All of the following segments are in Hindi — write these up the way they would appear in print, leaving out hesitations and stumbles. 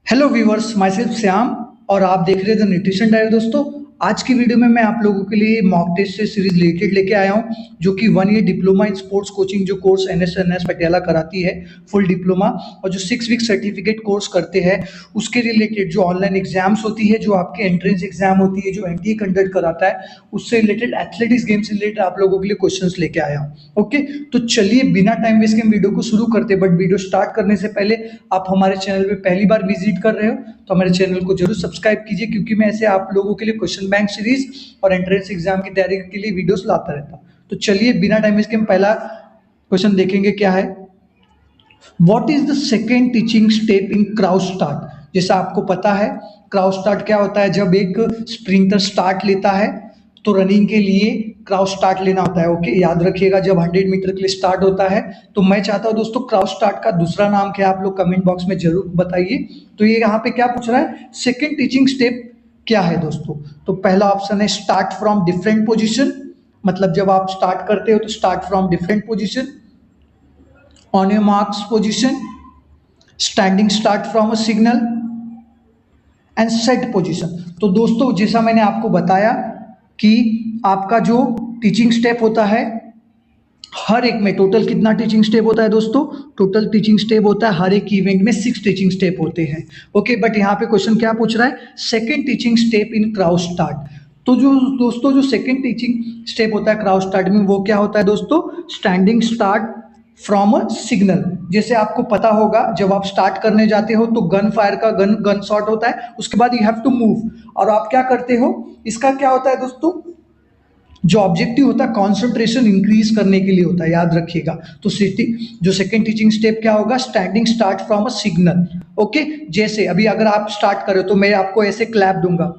Hello viewers, my self Shyam और आप देख रहे थे न्यूट्रिशन डाइट। दोस्तों, आज की वीडियो में मैं आप लोगों के लिए मॉक टेस्ट से सीरीज रिलेटेड लेके आया हूं, जो कि 1 year diploma in sports coaching जो कोर्स एनएस पटियाला कराती है, फुल डिप्लोमा, और जो 6 वीक सर्टिफिकेट कोर्स करते हैं उसके रिलेटेड जो ऑनलाइन एग्जाम्स होती है, जो आपके एंट्रेंस एग्जाम होती है, जो एनटीए कंडक्ट कराता है, उससे रिलेटेड एथलेटिक्स गेम से रिलेटेड आप लोगों के लिए क्वेश्चंस लेके आया हूँ। ओके, तो चलिए बिना टाइम वेस्ट के हम वीडियो को शुरू करते हैं। बट वीडियो स्टार्ट करने से पहले आप हमारे चैनल पे पहली बार विजिट कर रहे हो तो हमारे चैनल को जरूर सब्सक्राइब कीजिए, क्योंकि मैं ऐसे आप लोगों के लिए क्वेश्चन बैंक सीरीज और एंट्रेंस एग्जाम की तैयारी के लिए वीडियोस लाता रहता हूं। तो चलिए बिना टाइम वेस्ट के हम पहला क्वेश्चन देखेंगे। क्या है? What is the second teaching step in crouch start? जैसा आपको पता है, क्राउच स्टार्ट क्या होता है? जब एक स्प्रिंटर स्टार्ट लेता है तो रनिंग के लिए क्राउच स्टार्ट लेना होता है। ओके, याद रखिएगा, जब 100 मीटर के लिए स्टार्ट होता है तो मैं चाहता हूं दोस्तों क्राउच स्टार्ट का दूसरा नाम क्या है, आप लोग कमेंट बॉक्स में जरूर बताइए। तो ये यहाँ पे क्या पूछ रहा है, सेकेंड टीचिंग स्टेप क्या है दोस्तों? तो पहला ऑप्शन है स्टार्ट फ्रॉम डिफरेंट पोजिशन, मतलब जब आप स्टार्ट करते हो तो start from different position, on your marks position, standing start from a signal and set position. तो दोस्तों, जैसा मैंने आपको बताया कि आपका जो टीचिंग स्टेप होता है, हर एक में टोटल कितना टीचिंग स्टेप होता है दोस्तों? टोटल टीचिंग स्टेप होता है हर एक इवेंट में 6 टीचिंग स्टेप होते हैं। ओके, बट यहाँ पे क्वेश्चन क्या पूछ रहा है? सेकेंड टीचिंग स्टेप इन क्राउच स्टार्ट। तो जो दोस्तों जो सेकेंड टीचिंग स्टेप होता है क्राउच स्टार्ट में, वो क्या होता है दोस्तों? Standing start from a signal. जैसे आपको पता होगा, जब आप स्टार्ट करने जाते हो तो गन फायर का गन शॉट होता है, उसके बाद यू हैव टू मूव, और आप क्या करते हो, इसका क्या होता है दोस्तों? जो ऑब्जेक्टिव होता है कॉन्सेंट्रेशन इंक्रीज करने के लिए होता है, याद रखिएगा। तो जो सेकंड टीचिंग स्टेप क्या होगा? Standing start from a signal. Okay, जैसे अभी अगर आप स्टार्ट करो तो मैं आपको ऐसे क्लैप दूंगा,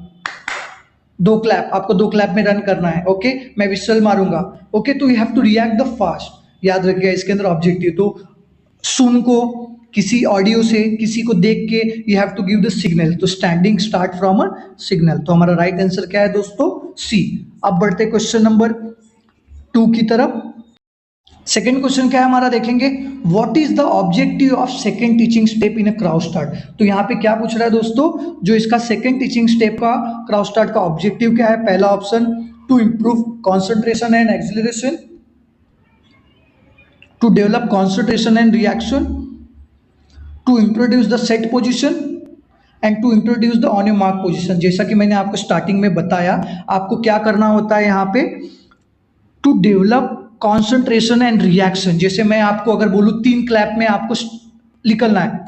2 क्लैप, आपको 2 क्लैप में रन करना है। ओके, मैं विसल मारूंगा। ओके, तो you have to react the fast, याद रखिएगा इसके अंदर ऑब्जेक्टिव। तो सुन को, किसी ऑडियो से, किसी को देख के you have to give the signal. तो standing start from a signal. तो हमारा राइट आंसर क्या है दोस्तों? सी। अब बढ़ते क्वेश्चन नंबर 2 की तरफ। सेकेंड क्वेश्चन क्या है हमारा, देखेंगे। What is the objective of second teaching step in a crouch start? तो यहाँ पे क्या पूछ रहा है दोस्तों? जो इसका सेकेंड टीचिंग स्टेप का क्राउच स्टार्ट का ऑब्जेक्टिव क्या है? पहला option, to improve concentration and acceleration, to develop concentration and reaction, to introduce the set position and to introduce the on your mark position. जैसा कि मैंने आपको स्टार्टिंग में बताया, आपको क्या करना होता है यहाँ पे? To develop concentration and reaction. जैसे मैं आपको अगर बोलूँ 3 क्लैप में आपको निकलना है,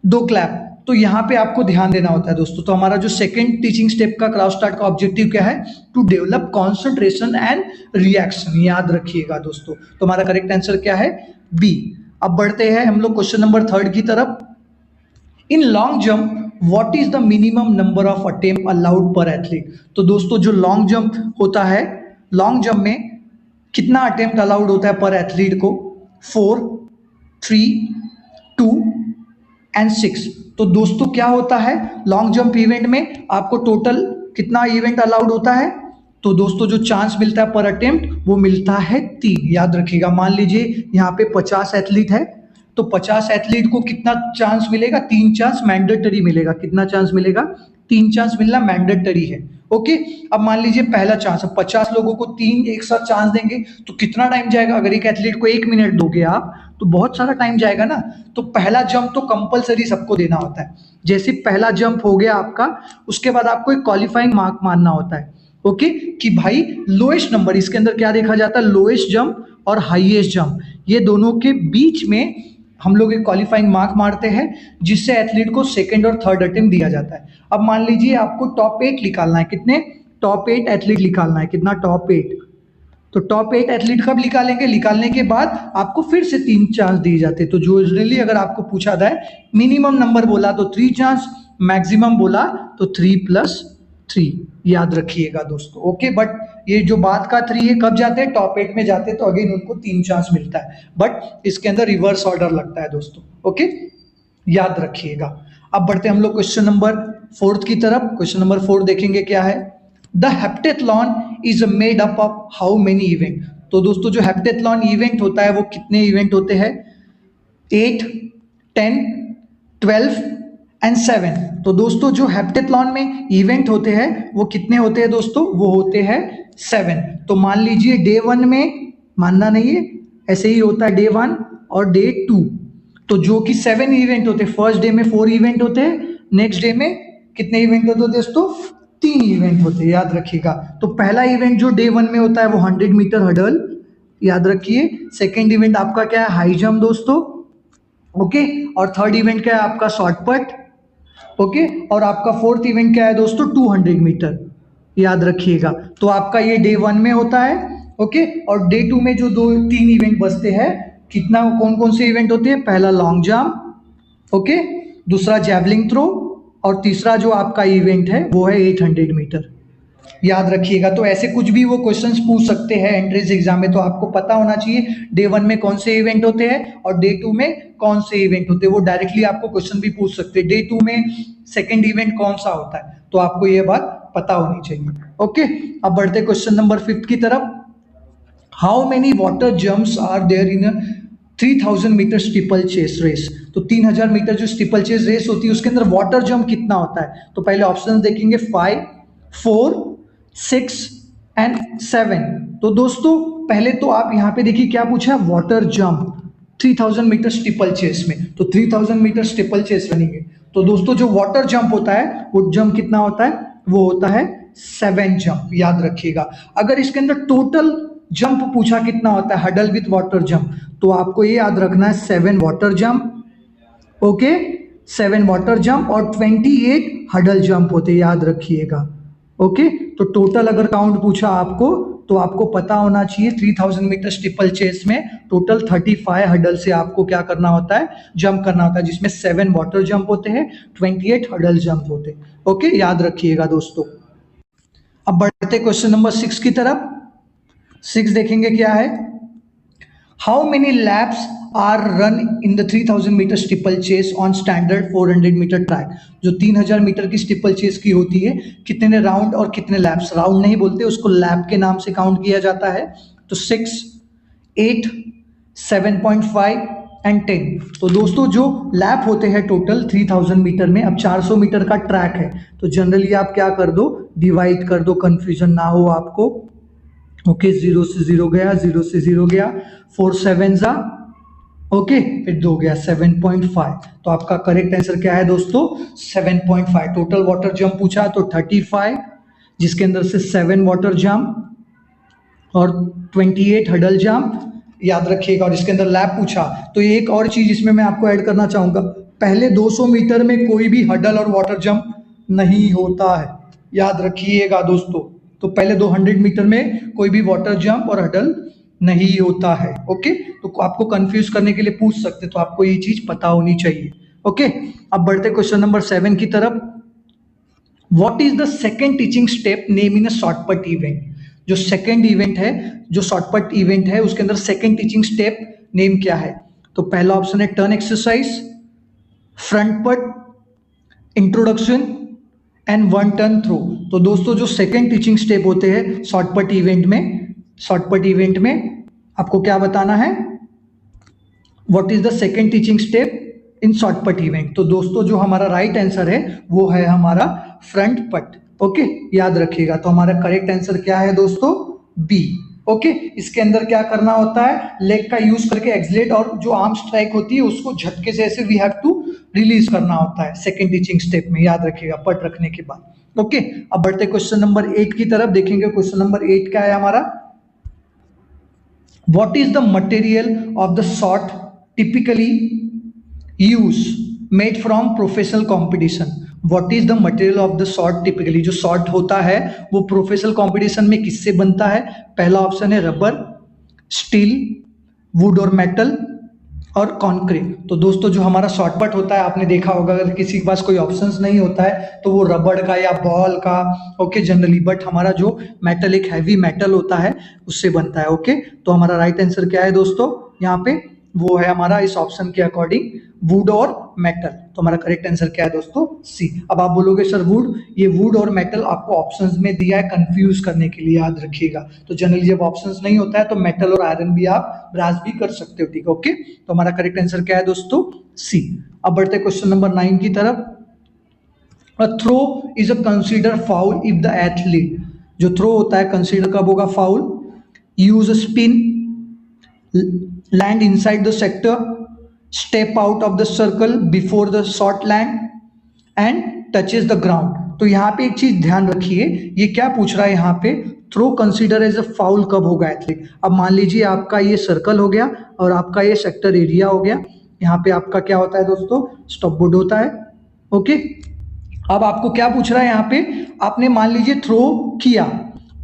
2 क्लैप, तो यहाँ पे आपको ध्यान देना होता है दोस्तों। तो हमारा जो सेकंड टीचिंग स्टेप का क्राउच स्टार्ट का ऑब्जेक्टिव क्या है? To develop concentration and reaction, याद रखिएगा दोस्तों। तो हमारा करेक्ट आंसर क्या है? बी। अब बढ़ते हैं हम लोग क्वेश्चन नंबर 3 की तरफ। In long jump what is the minimum number of attempt allowed पर एथलीट? तो दोस्तों जो लॉन्ग जंप होता है, लॉन्ग जंप में कितना अटेम्प्ट अलाउड होता है पर एथलीट को? 4, 3, 2 एंड 6। तो दोस्तों क्या होता है, लॉन्ग जंप इवेंट में आपको टोटल कितना इवेंट अलाउड होता है? तो दोस्तों जो चांस मिलता है पर अटेम्प्ट वो मिलता है 3, याद रखिएगा। मान लीजिए यहाँ पे 50 एथलीट है, तो 50 एथलीट को कितना चांस मिलेगा? 3 चांस मैंडेटरी मिलेगा। कितना चांस मिलेगा? 3 चांस मिलना मैंडेटरी है। ओके, अब मान लीजिए पहला चांस, अब 50 लोगों को 3 एक साथ चांस देंगे तो कितना टाइम जाएगा? अगर एक एथलीट को 1 मिनट दोगे आप तो बहुत सारा टाइम जाएगा ना। तो पहला जंप तो कंपलसरी सबको देना होता है। जैसे पहला जंप हो गया आपका, उसके बाद आपको एक क्वालिफाइंग मार्क मानना होता है। ओके, कि भाई लोएस्ट नंबर, इसके अंदर क्या देखा जाता है? लोएस्ट जंप और हाईएस्ट जंप, ये दोनों के बीच में हम लोग एक क्वालिफाइंग मार्क मारते हैं, जिससे एथलीट को सेकंड और थर्ड अटेम्प्ट दिया जाता है। अब मान लीजिए आपको टॉप 8 निकालना है। कितने? टॉप 8 एथलीट निकालना है। कितना? टॉप 8। तो टॉप 8 एथलीट कब निकालेंगे? निकालने के बाद आपको फिर से 3 चांस दिए जाते हैं। तो जो जनरली अगर आपको पूछा जाए, मिनिमम नंबर बोला तो 3 चांस, मैक्सिमम बोला तो 3+3, याद रखिएगा दोस्तों। ओके, बट ये जो बात का 3 है, कब जाते हैं? टॉप 8 में जाते हैं, तो अगेन उनको 3 चांस मिलता है, बट इसके अंदर रिवर्स ऑर्डर लगता है दोस्तों। ओके, याद रखिएगा। अब बढ़ते हम लोग क्वेश्चन नंबर 4 की तरफ। क्वेश्चन नंबर 4 देखेंगे क्या है। The heptathlon is made up of how many event? तो दोस्तों जो हेप्टेथलॉन इवेंट होता है वो कितने इवेंट होते हैं? 8, 10, 12 एंड 7। तो दोस्तों जो हेप्टेथलॉन में इवेंट होते हैं वो कितने होते हैं दोस्तों, वो होते हैं 7। तो मान लीजिए डे 1 में, मानना नहीं है, ऐसे ही होता है डे 1 और डे 2। तो जो कि 7 इवेंट होते हैं, फर्स्ट डे में 4 इवेंट होते हैं, नेक्स्ट डे में कितने इवेंट होते हैं दोस्तों, 3 इवेंट होते हैं, याद रखिएगा। तो पहला इवेंट जो डे 1 में होता है वो 100 मीटर हडल, याद रखिए। सेकेंड इवेंट आपका क्या है, हाई जंप दोस्तों, ओके। और थर्ड इवेंट क्या है आपका, शॉर्ट पट, ओके। और आपका फोर्थ इवेंट क्या है दोस्तों, 200 मीटर, याद रखिएगा। तो आपका ये डे 1 में होता है, ओके। और डे 2 में जो 2-3 इवेंट बचते हैं, कितना, कौन कौन से इवेंट होते हैं, पहला लॉन्ग जंप, ओके, दूसरा जैवलिंग थ्रो, और तीसरा जो आपका इवेंट है वो है 800 मीटर, याद रखिएगा। तो ऐसे कुछ भी वो क्वेश्चंस पूछ सकते हैं एंट्रेंस एग्जाम में, तो आपको पता होना चाहिए डे 1 में कौन से इवेंट होते हैं और डे 2 में कौन से इवेंट होते हैं। वो डायरेक्टली आपको क्वेश्चन भी पूछ सकते हैं, डे 2 में सेकंड इवेंट कौन सा होता है, तो आपको ये बात पता होनी चाहिए, ओके। अब बढ़ते क्वेश्चन नंबर 5 की तरफ। How many water jumps are there in 3000 metre steeplechase race. तो 3000 मीटर जो स्टीपल चेस रेस होती है उसके अंदर वाटर जंप कितना होता है। तो पहले ऑप्शन देखेंगे 5, 4, 6 एंड 7। तो दोस्तों पहले तो आप यहाँ पे देखिए क्या पूछा है, water jump 3000 metre steeplechase में। तो 3000 मीटर स्टीपल चेस रनिंग है, तो दोस्तों जो वाटर जंप होता है वो जंप कितना होता है, वो होता है 7 जंप, याद रखिएगा। अगर इसके अंदर टोटल जंप पूछा कितना होता है, हडल विथ वाटर जंप, तो आपको ये याद रखना है 7 water jump, okay, 7 water jump और 28 हडल जंप होते, याद रखिएगा, ओके। तो टोटल अगर काउंट पूछा आपको तो आपको पता होना चाहिए 3000 मीटर स्टीपल चेस में टोटल 35 हडल से आपको क्या करना होता है, जंप करना होता है, जिसमें 7 वाटर जंप होते हैं, 28 हडल जंप होते हैं, ओके, याद रखिएगा दोस्तों। अब बढ़ते क्वेश्चन नंबर 6 की तरफ। 6 देखेंगे क्या है, how many laps are run in the 3000 metre steeplechase on standard 400 metre track. जो 3000 मीटर की स्टीपल चेस की होती है, कितने राउंड और कितने लैप्स, राउंड नहीं बोलते उसको, लैप के नाम से काउंट किया जाता है। तो 6, 8, 7.5 एंड 10। तो दोस्तों जो लैप होते हैं टोटल 3000 मीटर में, अब 400 मीटर का ट्रैक है, तो जनरली आप क्या कर दो, डिवाइड कर दो, कंफ्यूजन ना हो आपको, ओके। 0 से 0 गया, 0 से 0 गया, 4 7 जा, ओके, फिर 2 गया, 7.5। तो आपका करेक्ट आंसर क्या है दोस्तों, 7.5। टोटल वाटर जंप पूछा तो 35, जिसके अंदर से 7 वाटर जंप और 28 हडल जंप, याद रखिएगा। और इसके अंदर लैप पूछा तो एक और चीज इसमें मैं आपको ऐड करना चाहूंगा, पहले 200 मीटर में कोई भी हडल और वाटर जंप नहीं होता है, याद रखिएगा दोस्तों। तो पहले 200 मीटर में कोई भी वाटर जंप और हडल नहीं होता है, ओके। तो आपको कंफ्यूज करने के लिए पूछ सकते, तो आपको ये चीज पता होनी चाहिए, ओके। अब बढ़ते क्वेश्चन नंबर 7 की तरफ। What is the second teaching step name in a shot put event. जो सेकंड इवेंट है, जो शॉर्टपट इवेंट है, उसके अंदर सेकंड टीचिंग स्टेप नेम क्या है। तो पहला ऑप्शन है टर्न एक्सरसाइज, फ्रंट पट, इंट्रोडक्शन एंड 1 टर्न थ्रो। तो दोस्तों जो सेकंड टीचिंग स्टेप होते हैं शॉर्टपट इवेंट में, शॉर्टपट इवेंट में आपको क्या बताना है, what is the second teaching step in shot put event. तो दोस्तों जो हमारा राइट आंसर है वो है हमारा फ्रंट पट, ओके, याद रखिएगा। तो हमारा करेक्ट आंसर क्या है दोस्तों, बी, ओके। इसके अंदर क्या करना होता है, लेग का यूज करके एक्सलेट और जो आर्म स्ट्राइक होती है उसको झटके से ऐसे वी हैव टू रिलीज करना होता है सेकंड टीचिंग स्टेप में, याद रखिएगा, पट रखने के बाद, ओके। अब बढ़ते क्वेश्चन नंबर 8 की तरफ। देखेंगे क्वेश्चन नंबर 8 क्या है हमारा, what is the material of the sword typically used made from professional competition। what is the material of the sword typically, जो sword होता है वो प्रोफेशनल कंपटीशन में किससे बनता है। पहला ऑप्शन है रबर, स्टील, वुड और मेटल और कॉन्क्रीट। तो दोस्तों जो हमारा शॉर्टपट होता है, आपने देखा होगा अगर किसी के पास कोई ऑप्शंस नहीं होता है तो वो रबड़ का या बॉल का, ओके, जनरली, बट हमारा जो मेटल एक हैवी मेटल होता है उससे बनता है, ओके। तो हमारा राइट आंसर क्या है दोस्तों, यहाँ पे वो है हमारा इस ऑप्शन के अकॉर्डिंग वुड और मेटल। तो हमारा करेक्ट आंसर क्या है दोस्तों, सी। अब आप बोलोगे सर वुड, ये वुड और मेटल आपको ऑप्शंस में दिया है कंफ्यूज करने के लिए, याद रखिएगा। तो जनरली जब ऑप्शंस नहीं होता है तो मेटल और आयरन भी आप ब्रास भी कर सकते हो, ठीक है, ओके। तो हमारा करेक्ट आंसर क्या है दोस्तों, सी। अब बढ़ते क्वेश्चन नंबर 9 की तरफ। A throw is a consider foul if the athlete, जो थ्रो होता है कंसिडर कब होगा foul, use spin, land inside the sector, step out of the circle before the shot land and touches the ground. तो यहाँ पे एक चीज ध्यान रखिए, ये क्या पूछ रहा है यहाँ पे, throw consider as a foul कब होगा एथलीट। अब मान लीजिए आपका ये सर्कल हो गया और आपका ये सेक्टर एरिया हो गया, यहाँ पे आपका क्या होता है दोस्तों, स्टॉप बोर्ड होता है। ओके, अब आपको क्या पूछ रहा है यहाँ पे, आपने मान लीजिए थ्रो किया,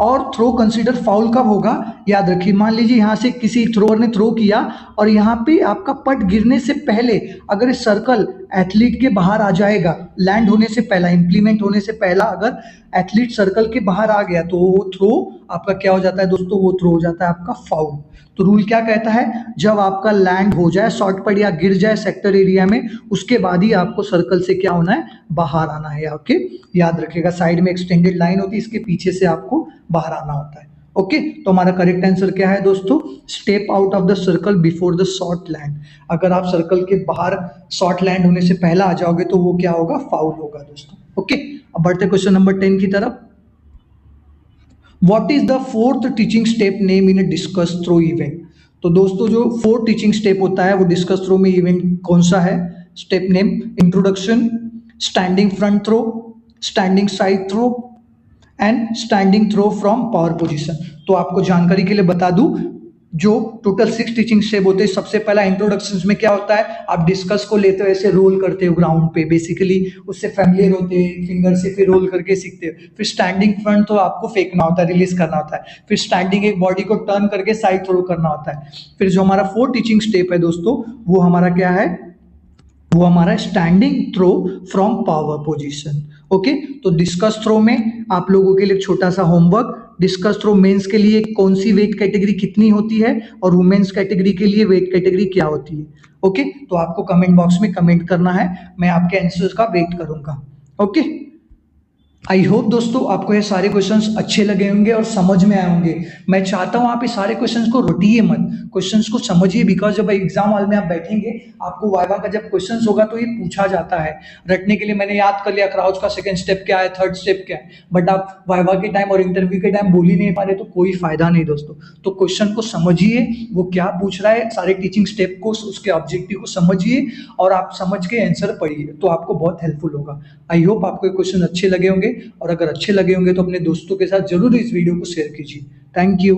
और थ्रो कंसीडर फाउल कब होगा, याद रखिए मान लीजिए यहाँ से किसी थ्रोअर ने थ्रो किया और यहाँ पे आपका पट गिरने से पहले अगर सर्कल एथलीट के बाहर आ जाएगा, लैंड होने से पहला, इंप्लीमेंट होने से पहला अगर एथलीट सर्कल के बाहर आ गया तो वो थ्रो आपका क्या हो जाता है दोस्तों, वो थ्रो हो जाता है आपका फाउल। तो रूल क्या कहता है, जब आपका लैंड हो जाए शॉर्ट पट या गिर जाए सेक्टर एरिया में, उसके बाद ही आपको सर्कल से क्या होना है, बाहर आना है। ओके, याद रखिएगा साइड में एक्सटेंडेड लाइन होती है, इसके पीछे से आपको बाहर आना होता है। ओके, तो हमारा करेक्ट आंसर क्या है दोस्तों, step out of the circle before the short land. अगर आप सर्कल के बाहर शॉर्ट लैंड होने से पहला आ जाओगे तो वो क्या होगा, फाउल होगा दोस्तों। ओके, अब बढ़ते क्वेश्चन नंबर 10 की तरफ। What is the fourth teaching step name in a discus throw event. तो दोस्तों जो फोर्थ टीचिंग स्टेप होता है वो डिस्कस थ्रो में इवेंट कौन सा है, step name, introduction, standing front throw, standing side throw and standing throw from power position. तो आपको जानकारी के लिए बता दूं, जो टोटल 6 टीचिंग स्टेप होते हैं, सबसे पहला इंट्रोडक्शन में क्या होता है, आप डिस्कस को लेते हो ऐसे रोल करते हो ग्राउंड पे, बेसिकली उससे फैमिलियर होते हैं, फिंगर से फिर रोल करके सीखते हो। फिर स्टैंडिंग फ्रंट तो आपको फेंकना होता है, रिलीज करना होता है। फिर स्टैंडिंग एक बॉडी को टर्न करके साइड थ्रो करना होता है। फिर जो हमारा 4 टीचिंग स्टेप है दोस्तों, वो हमारा क्या है, वो हमारा standing throw from power position. Okay, तो डिस्कस थ्रो में आप लोगों के लिए छोटा सा होमवर्क, डिस्कस थ्रो मेंस के लिए कौन सी वेट कैटेगरी कितनी होती है और वुमेन्स कैटेगरी के लिए वेट कैटेगरी क्या होती है। ओके, तो आपको कमेंट बॉक्स में कमेंट करना है, मैं आपके आंसर्स का वेट करूंगा। ओके, आई होप दोस्तों आपको ये सारे क्वेश्चंस अच्छे लगे होंगे और समझ में आए होंगे। मैं चाहता हूं आप ये सारे क्वेश्चंस को रटिए मत, क्वेश्चंस को समझिए, बिकॉज जब एग्जाम हॉल में आप बैठेंगे, आपको वाइवा का जब क्वेश्चंस होगा तो ये पूछा जाता है। रटने के लिए मैंने याद कर लिया क्राउच का सेकंड स्टेप क्या है, थर्ड स्टेप क्या है, बट आप वाइवा के टाइम और इंटरव्यू के टाइम बोल ही नहीं पा रहे तो कोई फायदा नहीं दोस्तों। तो क्वेश्चन को समझिए, वो क्या पूछ रहा है, सारे टीचिंग स्टेप को, उसके ऑब्जेक्टिव को समझिए और आप समझ के आंसर पढ़िए, तो आपको बहुत हेल्पफुल होगा। आई होप आपको ये क्वेश्चन अच्छे लगे होंगे, और अगर अच्छे लगे होंगे तो अपने दोस्तों के साथ जरूर इस वीडियो को शेयर कीजिए। Thank you.